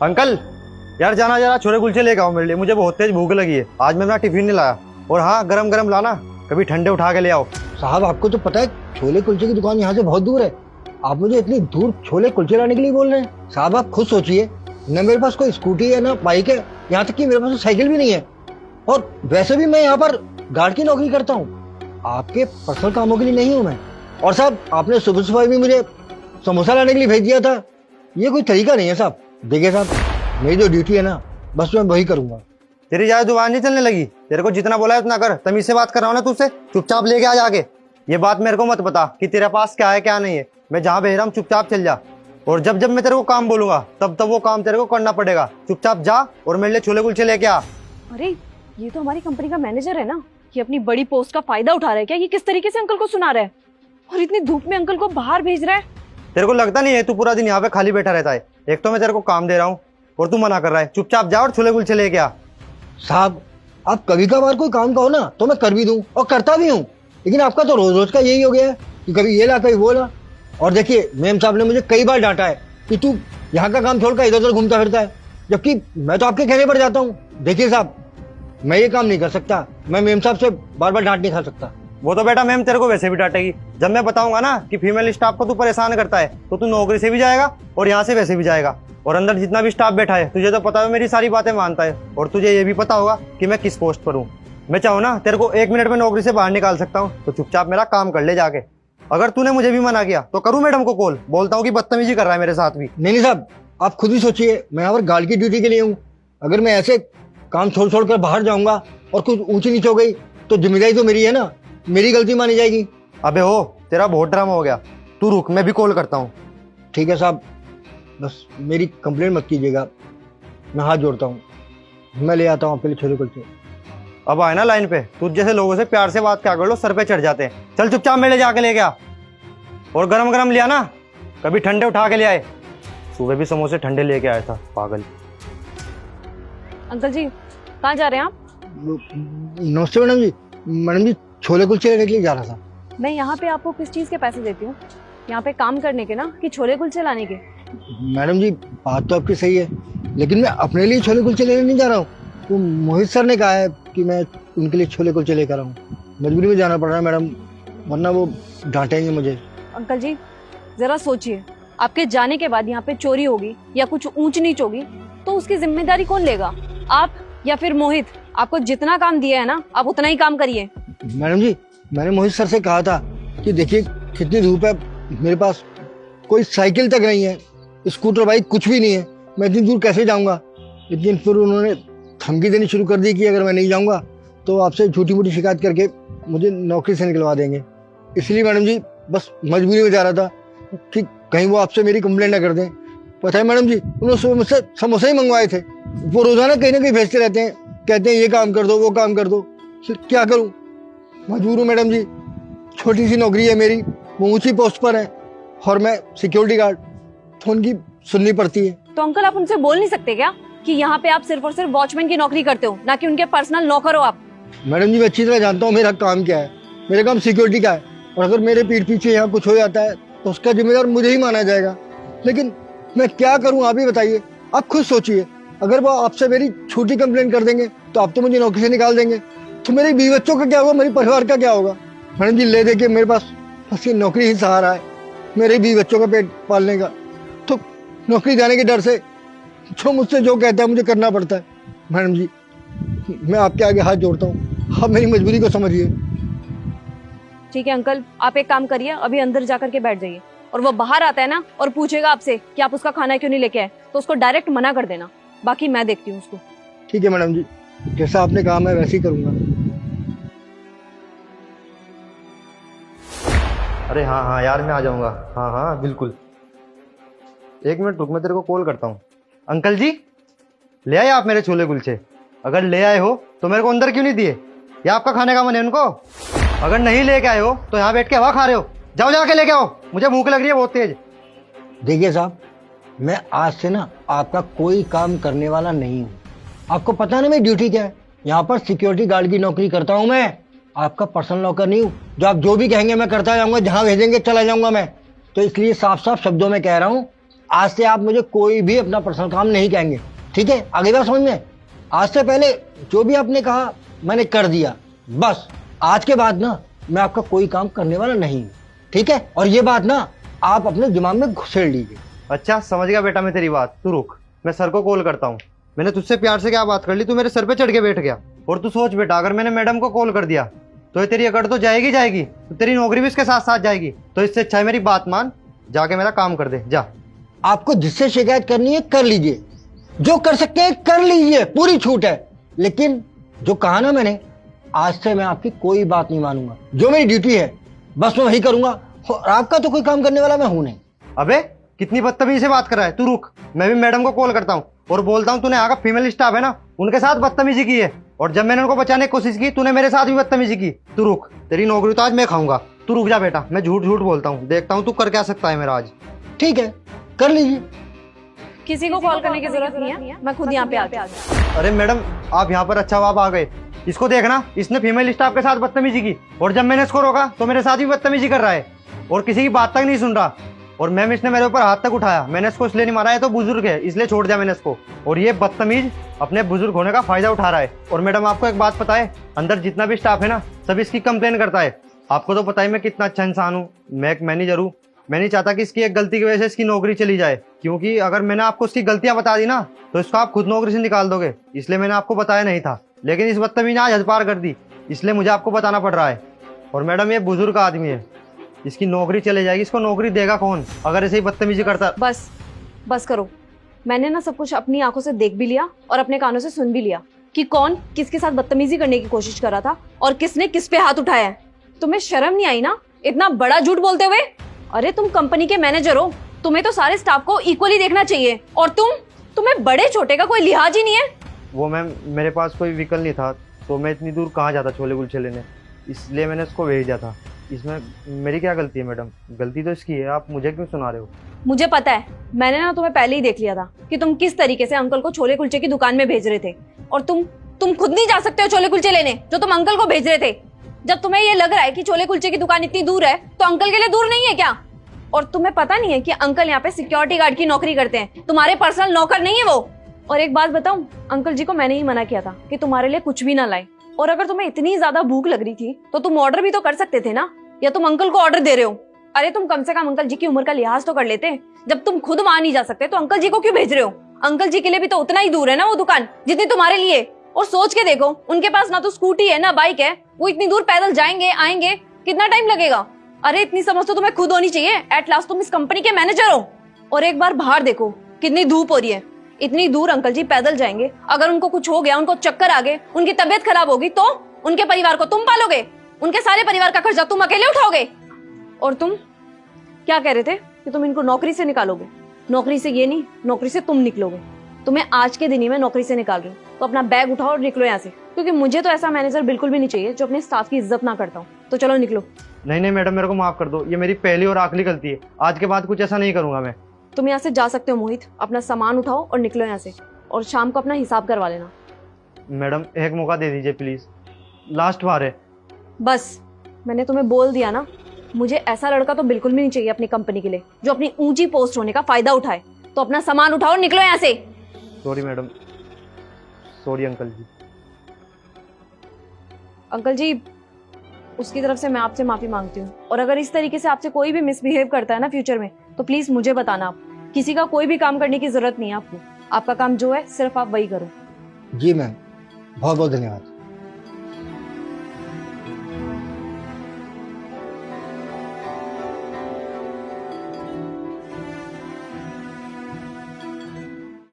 Uncle, यार जाना जरा छोले कुलचे लेके आओ मेरे लिए, मुझे बहुत तेज भूख लगी है। आज मैं अपना टिफिन नहीं लाया। और हाँ, गरम गरम लाना, कभी ठंडे उठा के ले आओ। साहब आपको तो पता है छोले कुलचे की दुकान यहाँ से बहुत दूर है। आप मुझे इतनी दूर छोले कुलचे लाने के लिए बोल रहे हैं? साहब आप खुद सोचिए, न मेरे पास कोई स्कूटी है ना बाइक है, यहाँ तक कि मेरे पास तो साइकिल भी नहीं है। और वैसे भी मैं यहाँ पर गार्ड की नौकरी करता हूँ, आपके पर्सनल कामों के लिए नहीं हूँ मैं। और साहब आपने सुबह सुबह भी मुझे समोसा लाने के लिए भेज दिया था, ये कोई तरीका नहीं है साहब। देखिए साहब, मेरी जो ड्यूटी है ना, बस मैं वही करूंगा। तेरी ज्यादा जुबान नहीं चलने लगी? तेरे को जितना बोला है उतना कर। तमीज से बात कर रहा हूँ ना तुझसे, चुपचाप लेके आ जाके। ये बात मेरे को मत बता कि तेरे पास क्या है क्या नहीं है। मैं जहाँ भेज रहा हूँ चुपचाप चल जा। और जब जब मैं तेरे को काम बोलूंगा तब तब वो काम तेरे को करना पड़ेगा। चुपचाप जा और मेरे लिए छोले कुलचे लेके आ। अरे ये तो हमारी कंपनी का मैनेजर है ना, ये अपनी बड़ी पोस्ट का फायदा उठा रहा है क्या? ये किस तरीके से अंकल को सुना रहा है और इतनी धूप में अंकल को बाहर भेज रहा है। तेरे को लगता नहीं है तू पूरा दिन यहाँ पे खाली बैठा रहता है? एक तो मैं तेरे को काम दे रहा हूँ और तू मना कर रहा है। चुपचाप जा और छोले कुलचे लेके आ। साहब आप कभी कभार कोई काम कहो ना तो मैं कर भी दूं और करता भी हूँ, लेकिन आपका तो रोज रोज का यही हो गया है कि कभी ये ला कभी वो ला। और देखिए मेम साहब ने मुझे कई बार डांटा है कि तू यहाँ का काम छोड़कर इधर उधर घूमता फिरता है, जबकि मैं तो आपके कहने पर जाता हूँ। देखिए साहब, मैं ये काम नहीं कर सकता, मैं मेम साहब से बार बार डांट नहीं खा सकता। वो तो बेटा मैम तेरे को वैसे भी डांटेगी। जब मैं बताऊंगा ना कि फीमेल स्टाफ को तू परेशान करता है तो तू नौकरी से भी जाएगा और यहाँ से वैसे भी जाएगा। और अंदर जितना भी स्टाफ बैठा है तुझे तो पता है मेरी सारी बातें मानता है। और तुझे ये भी पता होगा कि मैं किस पोस्ट पर हूँ। मैं चाहूँ ना तेरे को 1 मिनट में नौकरी से बाहर निकाल सकता हूँ, तो चुपचाप मेरा काम कर ले जाके। अगर तूने मुझे भी मना किया तो करूँ मैडम को कॉल, बोलता हूँ कि बदतमीजी कर रहा है मेरे साथ भी। नहीं साहब, आप खुद ही सोचिए, मैं यहाँ पर गार्ड की ड्यूटी के लिए हूँ। अगर मैं ऐसे काम छोड़ छोड़ कर बाहर जाऊंगा और कुछ ऊंची नीच हो गई तो जिम्मेदारी तो मेरी है ना, मेरी गलती मानी जाएगी। अबे हो, तेरा बहुत ड्रामा हो गया। तू रुक, मैं भी कॉल करता हूँ। ठीक है साहब, बस मेरी कंप्लेंट मत कीजिएगा, मैं हाथ जोड़ता हूँ। मैं ले आता हूँ आपके लिए छोले कुलचे। अब आए ना लाइन पे, तुझ जैसे लोगों से प्यार से बात क्या कर लो, सर पे चढ़ जाते हैं। चल चुपचाप मेरे जाके ले गया। और गरम गरम लिया ना, कभी ठंडे उठा के ले आए। सुबह भी समोसे ठंडे लेके आया था पागल। अंकल जी कहाँ जा रहे हैं आप? नमस्ते मैडम जी। मैडम जी छोले कुलचे लेने के लिए जा रहा था। मैं यहाँ पे आपको किस चीज़ के पैसे देती हूँ? यहाँ पे काम करने के ना, कि छोले कुलचे लाने के? मैडम जी बात तो आपकी सही है, लेकिन मैं अपने लिए छोले कुलचे लेने नहीं जा रहा हूँ। वो मोहित सर ने कहा है कि मैं उनके लिए छोले कुलचे लेकर आऊँ। मजबूरी में जाना पड़ रहा है मैडम, वरना वो डांटेंगे मुझे। अंकल जी जरा सोचिए, आपके जाने के बाद यहाँ पे चोरी होगी या कुछ ऊंच नीच होगी तो उसकी जिम्मेदारी कौन लेगा? आप या फिर मोहित? आपको जितना काम दिया है ना, आप उतना ही काम करिए। मैडम जी मैंने मोहित सर से कहा था कि देखिए कितनी धूप है, मेरे पास कोई साइकिल तक नहीं है, स्कूटर बाइक कुछ भी नहीं है, मैं इतनी दूर कैसे जाऊंगा। लेकिन फिर उन्होंने धमकी देनी शुरू कर दी कि अगर मैं नहीं जाऊंगा तो आपसे झूठी मूठी शिकायत करके मुझे नौकरी से निकलवा देंगे। इसलिए मैडम जी बस मजबूरी में जा रहा था कि कहीं वो आपसे मेरी कंप्लेंट ना कर दें। पता है मैडम जी, उन्होंने सुबह मुझसे समोसे ही मंगवाए थे। वो रोजाना कहीं ना कहीं भेजते रहते हैं, कहते हैं ये काम कर दो वो काम कर दो। फिर क्या करूं, मजबूर हूँ मैडम जी। छोटी सी नौकरी है मेरी, वो ऊंची पोस्ट पर है और मैं सिक्योरिटी गार्ड, तो उनकी सुननी पड़ती है। तो अंकल आप उनसे बोल नहीं सकते क्या कि यहाँ पे आप सिर्फ और सिर्फ वॉचमैन की नौकरी करते हो, ना कि उनके पर्सनल नौकर हो आप? मैडम जी मैं अच्छी तरह जानता हूँ मेरा काम क्या है। मेरा काम सिक्योरिटी का है, और अगर मेरे पीठ पीछे यहाँ कुछ हो जाता है तो उसका जिम्मेदार मुझे ही माना जाएगा। लेकिन मैं क्या करूँ आप ही बताइए। आप खुद सोचिए, अगर वो आपसे मेरी छोटी कंप्लेंट कर देंगे तो आप तो मुझे नौकरी से निकाल देंगे, तो मेरे बीवी बच्चों का क्या होगा, मेरे परिवार का क्या होगा। मैडम जी ले देखिए, मेरे पास बस ये नौकरी ही सहारा है मेरे बीवी बच्चों का पेट पालने का। तो नौकरी जाने के डर से जो मुझसे जो कहता है मुझे करना पड़ता है। मैडम जी मैं आपके आगे हाथ जोड़ता हूँ, आप मेरी मजबूरी को समझिए। ठीक है अंकल, आप एक काम करिए, अभी अंदर जाकर के बैठ जाइए, और वो बाहर आता है ना और पूछेगा आपसे कि आप उसका खाना क्यों नहीं लेके आए, तो उसको डायरेक्ट मना कर देना। बाकी मैं देखती हूँ उसको। ठीक है मैडम जी, जैसा आपने कहा मैं वैसे ही करूँगा। अरे हाँ हाँ यार, मैं आ जाऊँगा। हाँ हाँ बिल्कुल, 1 मिनट रुक, मैं तेरे को कॉल करता हूँ। अंकल जी ले आए आप मेरे छोले कुलचे? अगर ले आए हो तो मेरे को अंदर क्यों नहीं दिए? या आपका खाने का मन है उनको? अगर नहीं लेके आए हो तो यहाँ बैठ के हवा खा रहे हो। जाओ जाके लेके आओ, मुझे भूख लग रही है बहुत तेज। देखिए साहब, मैं आज से ना आपका कोई काम करने वाला नहीं हूँ। आपको पता है ना मेरी ड्यूटी क्या है, यहाँ पर सिक्योरिटी गार्ड की नौकरी करता हूँ मैं। आपका पर्सनल नौकर नहीं हूँ, जो आप जो भी कहेंगे मैं करता जाऊंगा, जहाँ भेजेंगे चला जाऊंगा मैं। तो इसलिए साफ साफ शब्दों में कह रहा हूँ आज से आप मुझे कोई भी अपना पर्सनल काम नहीं कहेंगे, ठीक है? आगे बात समझ में? आज से पहले जो भी आपने कहा मैंने कर दिया, बस आज के बाद ना मैं आपका कोई काम करने वाला नहीं हूँ, ठीक है? और ये बात ना आप अपने दिमाग में घुसेड़ लीजिए। अच्छा समझ गया बेटा मैं तेरी बात, तू रुक, मैं सर को कॉल करता हूँ। मैंने तुझसे प्यार से क्या बात कर ली, तू मेरे सर पे चढ़ के बैठ गया। और तू सोच बेटा, अगर मैंने मैडम को कॉल कर दिया तो ये तेरी अकड़ तो जाएगी जाएगी, तो तेरी नौकरी भी इसके साथ साथ जाएगी। तो इससे अच्छा है मेरी बात मान, जाके मेरा काम कर दे जा। आपको जिससे शिकायत करनी है कर लीजिए, जो कर सकते हैं कर लीजिए, पूरी छूट है। लेकिन जो कहा ना मैंने, आज से मैं आपकी कोई बात नहीं मानूंगा। जो मेरी ड्यूटी है बस मैं वही करूंगा, और आपका तो कोई काम करने वाला मैं हूं नहीं। अबे कितनी बदतमीजी से बात कर रहा है, तू रुक, मैं भी मैडम को कॉल करता हूँ और बोलता हूँ तूने यहाँ का फीमेल स्टाफ है ना उनके साथ बदतमीजी की है, और जब मैंने उनको बचाने की कोशिश की तूने मेरे साथ भी बदतमीजी की। तू रुक, तेरी नौकरी तो आज मैं खाऊंगा। तू रुक जा बेटा, मैं झूठ झूठ बोलता हूँ, देखता हूँ तू कर क्या सकता है मेरा आज। ठीक है, कर लीजिए। किसी को कॉल करने की जरूरत नहीं है, मैं खुद यहाँ पे आती हूँ। अरे मैडम आप यहाँ पर, अच्छा आप आ गए। इसको देखना, इसने फीमेल स्टाफ के साथ बदतमीजी की, और जब मैंने इसको रोका तो मेरे साथ भी बदतमीजी कर रहा है और किसी की बात तक नहीं सुन रहा। और मैम इसने मेरे ऊपर हाथ तक उठाया, मैंने इसको इसलिए नहीं मारा है, तो बुजुर्ग है इसलिए छोड़ दिया मैंने इसको, और ये बदतमीज अपने बुजुर्ग होने का फायदा उठा रहा है। और मैडम आपको एक बात पता है, अंदर जितना भी स्टाफ है ना सब इसकी कंप्लेन करता है। आपको तो पता ही मैं कितना अच्छा इंसान हूँ, मैं एक मैनेजर हूँ। मैं नहीं चाहता कि इसकी एक गलती की वजह से इसकी नौकरी चली जाए, क्योंकि अगर मैंने आपको उसकी गलतियां बता दी ना तो इसको आप खुद नौकरी से निकाल दोगे, इसलिए मैंने आपको बताया नहीं था। लेकिन इस बदतमीज ने आज हद पार कर दी, इसलिए मुझे आपको बताना पड़ रहा है। और मैडम ये बुजुर्ग आदमी है, इसकी नौकरी चले जाएगी, इसको नौकरी देगा कौन अगर ऐसे ही बदतमीजी करता। बस करो, मैंने ना सब कुछ अपनी आंखों से देख भी लिया और अपने कानों से सुन भी लिया कि कौन किसके साथ बदतमीजी करने की कोशिश कर रहा था और किसने किस पे हाथ उठाया है। तुम्हें शर्म नहीं आई ना इतना बड़ा झूठ बोलते हुए? अरे तुम कंपनी के मैनेजर हो, तुम्हें तो सारे स्टाफ को इक्वली देखना चाहिए, और तुम्हें बड़े छोटे का कोई लिहाज ही नहीं है। वो मैम मेरे पास कोई व्हीकल नहीं था, तो मैं इतनी दूर कहाँ जाता छोले कुलचे लेने, इसलिए मैंने इसको भेजा था। इसमें मेरी क्या गलती है मैडम? गलती तो इसकी है, आप मुझे क्यों सुना रहे हो? मुझे पता है, मैंने ना तुम्हें पहले ही देख लिया था कि तुम किस तरीके से अंकल को छोले कुलचे की दुकान में भेज रहे थे, और तुम खुद नहीं जा सकते हो छोले कुलचे लेने जो तुम अंकल को भेज रहे थे। जब तुम्हें ये लग रहा है कि छोले कुलचे की दुकान इतनी दूर है तो अंकल के लिए दूर नहीं है क्या? और तुम्हें पता नहीं है कि अंकल यहाँ पे सिक्योरिटी गार्ड की नौकरी करते हैं, तुम्हारे पर्सनल नौकर नहीं है वो। और एक बात बताऊं, अंकल जी को मैंने ही मना किया था कि तुम्हारे लिए कुछ भी ना लाए, और अगर तुम्हें इतनी ज्यादा भूख लग रही थी तो तुम ऑर्डर भी तो कर सकते थे ना, या तुम अंकल को ऑर्डर दे रहे हो? अरे तुम कम से कम अंकल जी की उम्र का लिहाज तो कर लेते। जब तुम खुद वहां नहीं जा सकते तो अंकल जी को क्यों भेज रहे हो? अंकल जी के लिए भी तो उतना ही दूर है ना वो दुकान जितनी तुम्हारे लिए। और सोच के देखो, उनके पास ना तो स्कूटी है ना बाइक है, वो इतनी दूर पैदल जाएंगे आएंगे, कितना टाइम लगेगा? अरे इतनी समझ तो तुम्हें खुद होनी चाहिए, एट लास्ट तुम इस कंपनी के मैनेजर हो। और एक बार बाहर देखो कितनी धूप हो रही है, इतनी दूर अंकल जी पैदल जाएंगे, अगर उनको कुछ हो गया, उनको चक्कर आ गए, उनकी तबीयत खराब होगी तो उनके परिवार को तुम पालोगे, उनके सारे परिवार का खर्चा तुम अकेले उठाओगे। और तुम क्या कह रहे थे कि तुम इनको नौकरी से निकालोगे? नौकरी से ये नहीं, नौकरी से तुम निकलोगे। तुम्हें आज के दिन ही मैं नौकरी से निकाल रही हूँ, तो अपना बैग उठाओ और निकलो यहाँ से, क्योंकि मुझे तो ऐसा मैनेजर बिल्कुल भी नहीं चाहिए जो अपने स्टाफ की इज्जत ना करता हूँ। तो चलो निकलो। नहीं मैडम, मेरे को माफ कर दो, ये मेरी पहली और आखिरी गलती है, आज के बाद कुछ ऐसा नहीं करूंगा मैं। तुम यहाँ से जा सकते हो मोहित, अपना सामान उठाओ और निकलो यहाँ से, और शाम को अपना हिसाब करवा लेना। मैडम एक मौका दे दीजिए प्लीज, लास्ट बार है। बस मैंने तुम्हें बोल दिया ना, मुझे ऐसा लड़का तो बिल्कुल भी नहीं चाहिए अपनी कंपनी के लिए जो अपनी ऊंची पोस्ट होने का फायदा उठाए। तो अपना सामान उठाओ और निकलो यहाँ से। सॉरी मैडम, सॉरी अंकल जी। अंकल जी, उसकी तरफ से मैं आपसे माफी मांगती हूँ, और अगर इस तरीके से आपसे कोई भी मिसबिहेव करता है ना फ्यूचर में, तो प्लीज मुझे बताना। आप किसी का कोई भी काम करने की जरूरत नहीं है आपको, आपका काम जो है सिर्फ आप वही करो। जी मैम, बहुत बहुत धन्यवाद।